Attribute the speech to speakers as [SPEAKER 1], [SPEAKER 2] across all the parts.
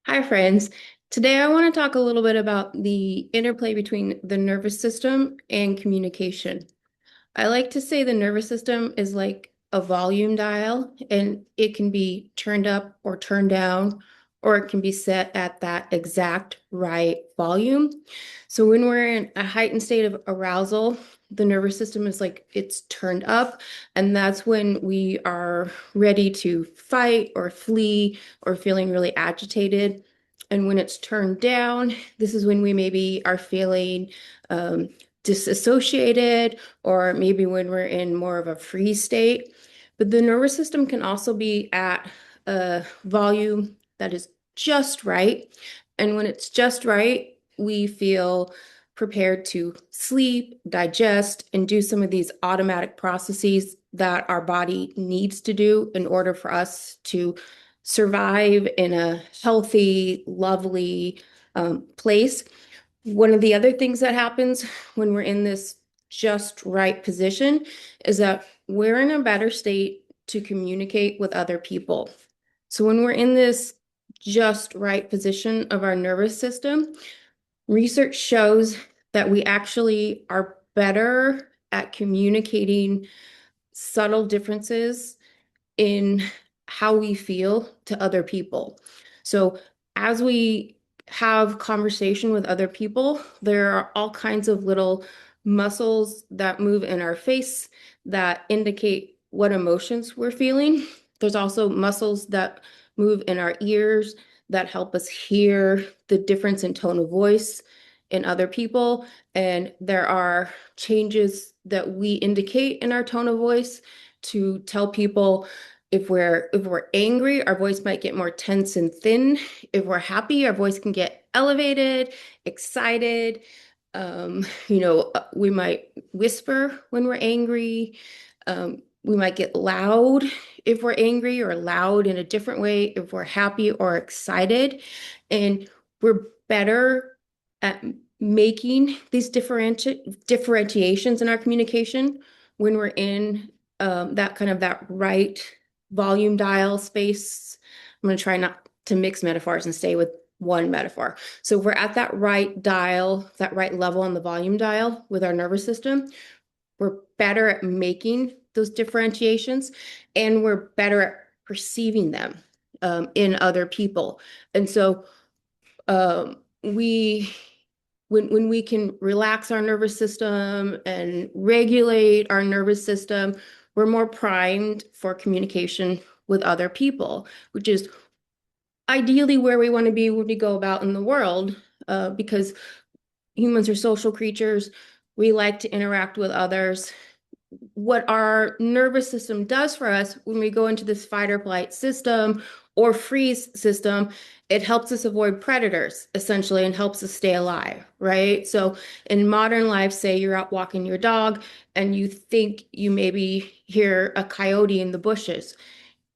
[SPEAKER 1] Hi, friends. Today I want to talk a little bit about the interplay between the nervous system and communication. I like to say the nervous system is like a volume dial, and it can be turned up or turned down, or it can be set at that exact right volume. So when we're in a heightened state of arousal, the nervous system is like it's turned up, and that's when we are ready to fight or flee or feeling really agitated. And when it's turned down, this is when we maybe are feeling um, disassociated, or maybe when we're in more of a freeze state. But the nervous system can also be at a volume that is just right. And when it's just right, we feel prepared to sleep, digest, and do some of these automatic processes that our body needs to do in order for us to survive in a healthy, lovely place. One of the other things that happens when we're in this just right position is that we're in a better state to communicate with other people. So when we're in this just right position of our nervous system, research shows that we actually are better at communicating subtle differences in how we feel to other people. So as we have conversation with other people, there are all kinds of little muscles that move in our face that indicate what emotions we're feeling. There's also muscles that move in our ears that help us hear the difference in tone of voice in other people. And there are changes that we indicate in our tone of voice to tell people if we're angry, our voice might get more tense and thin. If we're happy, our voice can get elevated, excited. We might whisper when we're angry. We might get loud if we're angry, or loud in a different way if we're happy or excited. And we're better at making these differentiations in our communication when we're in that kind of that right volume dial space. I'm going to try not to mix metaphors and stay with one metaphor. So we're at that right dial, that right level on the volume dial with our nervous system. We're better at making those differentiations, and we're better at perceiving them in other people. And so we when we can relax our nervous system and regulate our nervous system, we're more primed for communication with other people, which is ideally where we want to be when we go about in the world, because humans are social creatures. We like to interact with others. What our nervous system does for us when we go into this fight or flight system or freeze system, it helps us avoid predators essentially and helps us stay alive, right? So in modern life, say you're out walking your dog and you think you maybe hear a coyote in the bushes.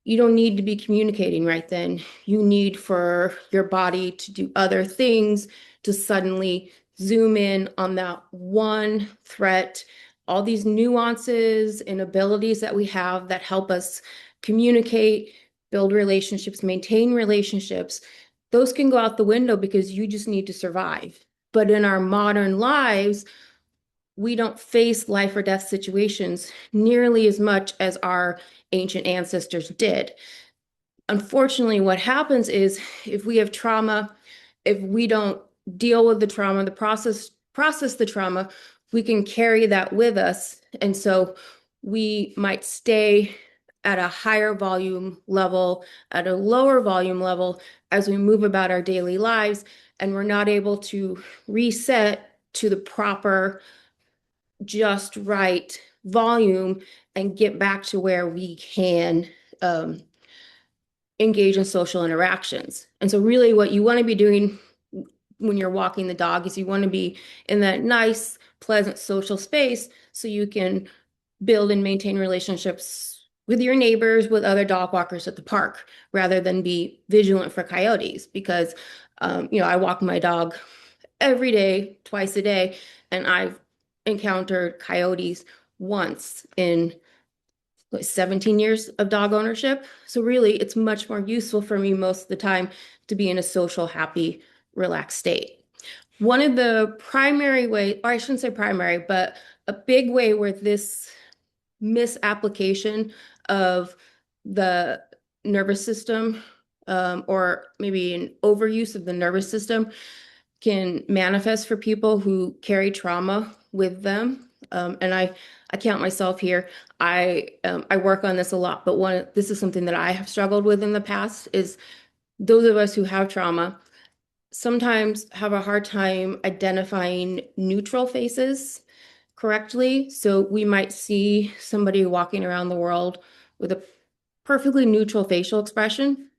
[SPEAKER 1] You don't need to be communicating right then. You need for your body to do other things to suddenly zoom in on that one threat, all these nuances and abilities that we have that help us communicate, build relationships, maintain relationships. Those can go out the window because you just need to survive. But in our modern lives, we don't face life or death situations nearly as much as our ancient ancestors did. Unfortunately, what happens is if we have trauma, if we don't deal with the trauma, the process the trauma, we can carry that with us. And so we might stay at a higher volume level, at a lower volume level as we move about our daily lives, and we're not able to reset to the proper, just right volume and get back to where we can um, engage in social interactions. And so really what you want to be doing when you're walking the dog is you want to be in that nice, pleasant social space so you can build and maintain relationships with your neighbors, with other dog walkers at the park, rather than be vigilant for coyotes. Because, I walk my dog every day, twice a day, and I've encountered coyotes once in 17 years of dog ownership. So really, it's much more useful for me most of the time to be in a social, happy, relaxed state. One of the primary way, or I shouldn't say primary, but a big way where this misapplication of the nervous system, or maybe an overuse of the nervous system can manifest for people who carry trauma with them. And I count myself here. I work on this a lot, but this is something that I have struggled with in the past is those of us who have trauma sometimes have a hard time identifying neutral faces correctly. So we might see somebody walking around the world with a perfectly neutral facial expression.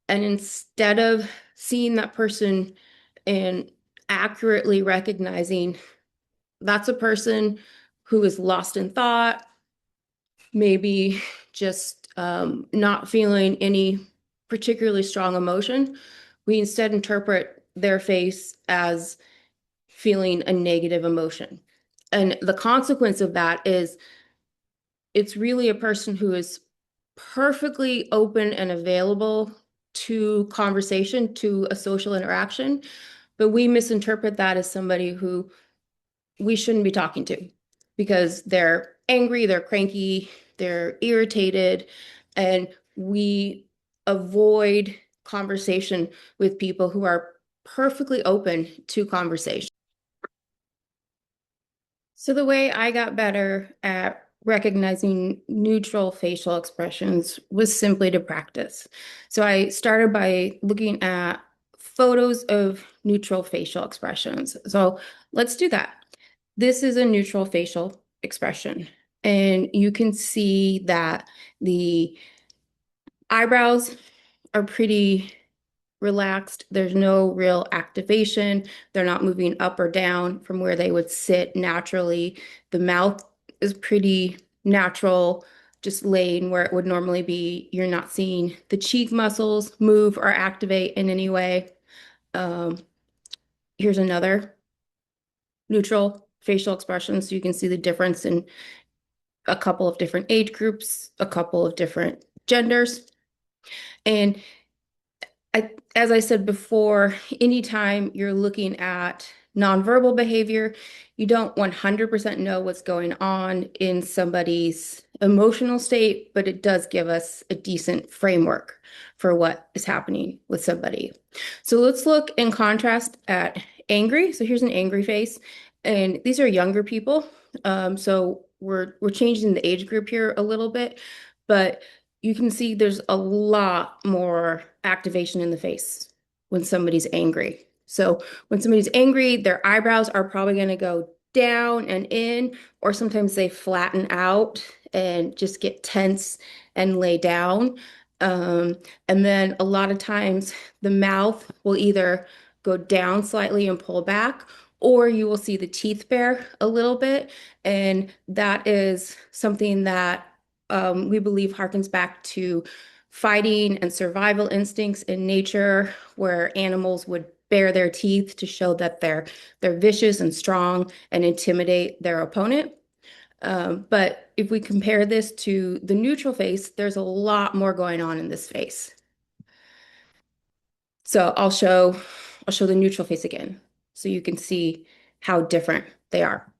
[SPEAKER 1] And instead of seeing that person and accurately recognizing that's a person who is lost in thought, maybe just not feeling any particularly strong emotion, we instead interpret their face as feeling a negative emotion. And the consequence of that is it's really a person who is perfectly open and available to conversation, to a social interaction, but we misinterpret that as somebody who we shouldn't be talking to because they're angry, they're cranky, they're irritated, and we avoid conversation with people who are perfectly open to conversation. So the way I got better at recognizing neutral facial expressions was simply to practice. So I started by looking at photos of neutral facial expressions. So let's do that. This is a neutral facial expression, and you can see that the eyebrows are pretty relaxed. There's no real activation. They're not moving up or down from where they would sit naturally. The mouth is pretty natural, just laying where it would normally be. You're not seeing the cheek muscles move or activate in any way. Um, Here's another neutral facial expression. So you can see the difference in a couple of different age groups, a couple of different genders. And as I said before, anytime you're looking at nonverbal behavior, you don't 100% know what's going on in somebody's emotional state, but it does give us a decent framework for what is happening with somebody. So let's look in contrast at angry. So here's an angry face, and these are younger people. So we're changing the age group here a little bit, but you can see there's a lot more activation in the face when somebody's angry. So when somebody's angry, their eyebrows are probably going to go down and in, or sometimes they flatten out and just get tense and lay down. Um, and then a lot of times the mouth will either go down slightly and pull back, or you will see the teeth bare a little bit. And that is something that we believe harkens back to fighting and survival instincts in nature, where animals would bare their teeth to show that they're vicious and strong and intimidate their opponent. But if we compare this to the neutral face, there's a lot more going on in this face. So I'll show the neutral face again, so you can see how different they are.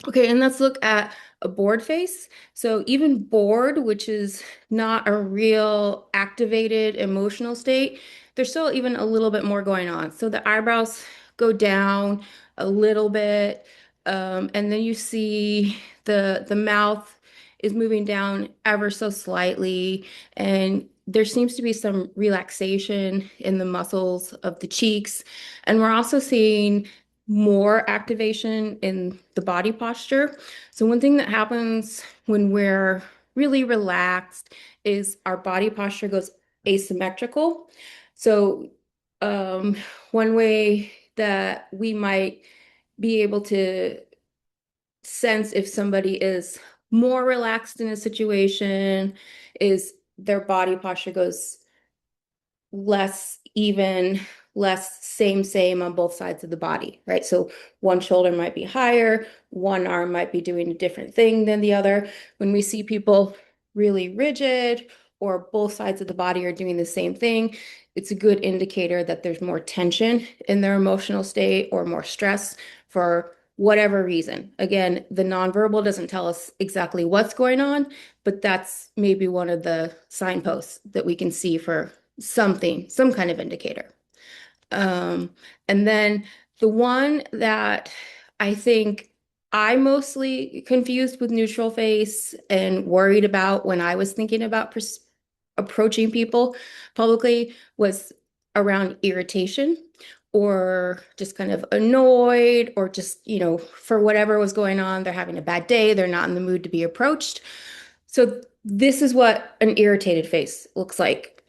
[SPEAKER 1] Okay, and let's look at a bored face. So even bored, which is not a real activated emotional state, there's still even a little bit more going on. So the eyebrows go down a little bit, and then you see the mouth is moving down ever so slightly, and there seems to be some relaxation in the muscles of the cheeks. And we're also seeing more activation in the body posture. So one thing that happens when we're really relaxed is our body posture goes asymmetrical. So um, one way that we might be able to sense if somebody is more relaxed in a situation is their body posture goes less even, less same on both sides of the body, right? So one shoulder might be higher, one arm might be doing a different thing than the other. When we see people really rigid or both sides of the body are doing the same thing, it's a good indicator that there's more tension in their emotional state or more stress for whatever reason. Again, the nonverbal doesn't tell us exactly what's going on, but that's maybe one of the signposts that we can see for something, some kind of indicator. Um, and then the one that I think I mostly confused with neutral face and worried about when I was thinking about approaching people publicly was around irritation or just kind of annoyed or just, for whatever was going on, they're having a bad day, they're not in the mood to be approached. So this is what an irritated face looks like.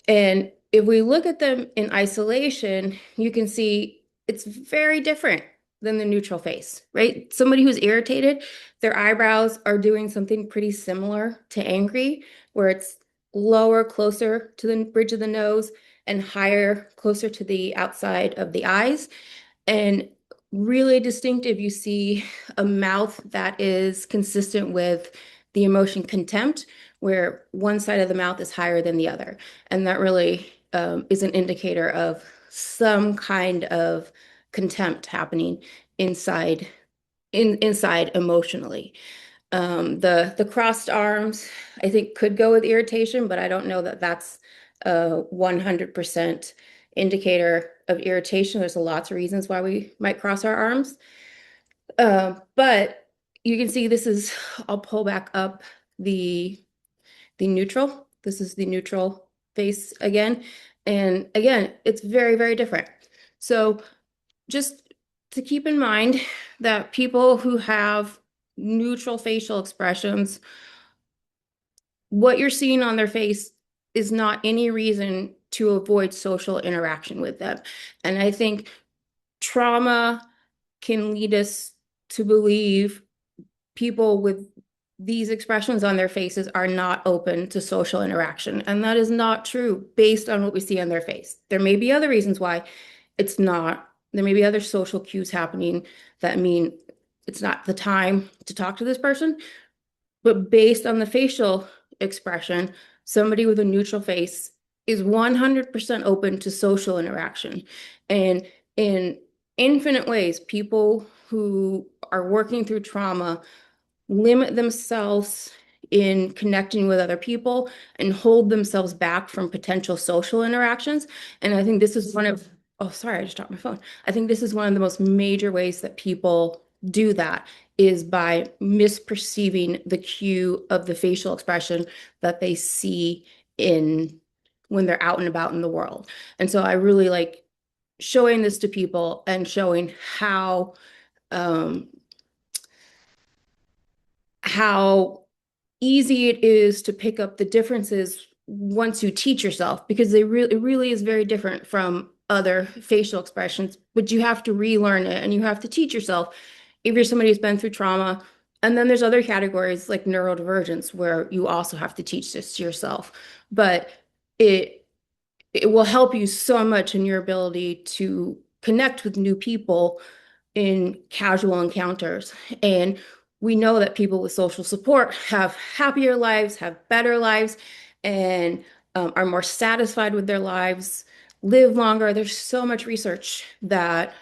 [SPEAKER 1] And if we look at them in isolation, you can see it's very different than the neutral face, right? Somebody who's irritated, their eyebrows are doing something pretty similar to angry, where it's lower, closer to the bridge of the nose, and higher, closer to the outside of the eyes. And really distinctive, you see a mouth that is consistent with the emotion contempt, where one side of the mouth is higher than the other. And that really is an indicator of some kind of contempt happening inside inside emotionally. The crossed arms, I think, could go with irritation, but I don't know that that's a 100% indicator of irritation. There's lots of reasons why we might cross our arms. But you can see this is, I'll pull back up the neutral. This is the neutral face again. And again, it's very, very different. So just to keep in mind that people who have neutral facial expressions, what you're seeing on their face is not any reason to avoid social interaction with them. And I think trauma can lead us to believe people with these expressions on their faces are not open to social interaction. And that is not true based on what we see on their face. There may be other reasons why it's not. There may be other social cues happening that mean it's not the time to talk to this person. But based on the facial expression, somebody with a neutral face is 100% open to social interaction. And in infinite ways, people who are working through trauma limit themselves in connecting with other people and hold themselves back from potential social interactions. And I think this is one of, oh, sorry, I just dropped my phone. I think this is one of the most major ways that people do that is by misperceiving the cue of the facial expression that they see in when they're out and about in the world. And so I really like showing this to people and showing um, how easy it is to pick up the differences once you teach yourself, because it really is very different from other facial expressions, but you have to relearn it and you have to teach yourself if you're somebody who's been through trauma. And then there's other categories like neurodivergence where you also have to teach this to yourself. But it it will help you so much in your ability to connect with new people in casual encounters. And we know that people with social support have happier lives, have better lives, and are more satisfied with their lives, live longer. There's so much research that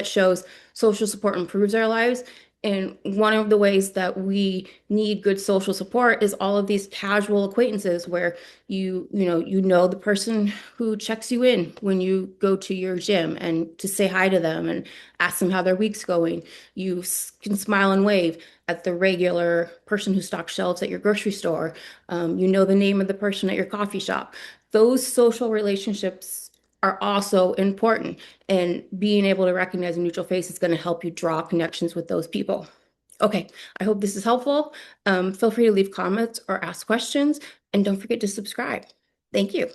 [SPEAKER 1] shows social support improves our lives. And one of the ways that we need good social support is all of these casual acquaintances where you know the person who checks you in when you go to your gym and to say hi to them and ask them how their week's going. You can smile and wave at the regular person who stocks shelves at your grocery store. You know the name of the person at your coffee shop. Those social relationships are also important, and being able to recognize a neutral face is going to help you draw connections with those people. Okay, I hope this is helpful. Feel free to leave comments or ask questions, and don't forget to subscribe. Thank you.